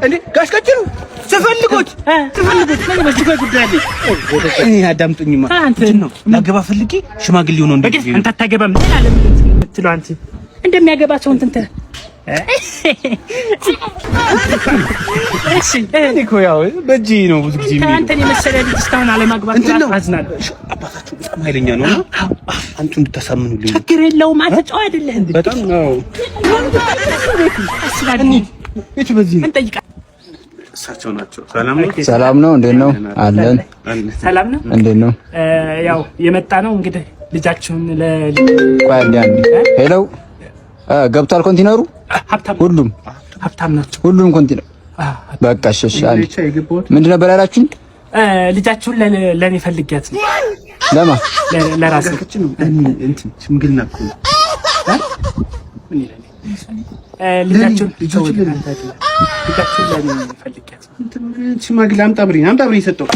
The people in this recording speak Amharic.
እኔ ጋሽ ቀጭኑ ተፈልጎት ምን በዚህ ጉዳይ አለ። እኔ አዳምጡኝማ። እንትን ነው ላገባ ፈልጌ ሽማግሌ ሆኖ እንደዚህ አንተ አታገባም ምን አለ የምትለው አንተ እንደሚያገባ ሰው እንትን እሺ እኔ እኮ ያው በእጅ ነው ብዙ ጊዜ የሚለው አንተ የመሰለ ልጅ እስካሁን አለማግባት አዝናለሁ። አባታችሁ በጣም ኃይለኛ ነው እና አንቱ እንድታሳምኑልኝ ችግር የለውም። አንተ ጨዋ አይደለህ እንዴ? በጣም ነው እቺ በዚህ እንጠይቃ እሳቸው ናቸው። ሰላም ነው እንዴት ነው አለን። ሰላም ነው እንዴት ነው? ያው የመጣ ነው እንግዲህ ልጃችሁን ሄሎ ገብቷል ኮንቲነሩ። ሁሉም ሀብታም ናቸው። ሁሉም ኮንቲነር በቃ እሺ። ምንድን ነበር ያላችሁኝ? ልጃችሁን ለኔ ፈልጊያት ነው። ለማ ለራሴ እንትን ሽምግልና እኮ ምን ይላል? ልጃችሁን ለኔ ፈልጊያት ነው። እንትን ሽማግሌ አምጣ ብሪኝ ሰጠው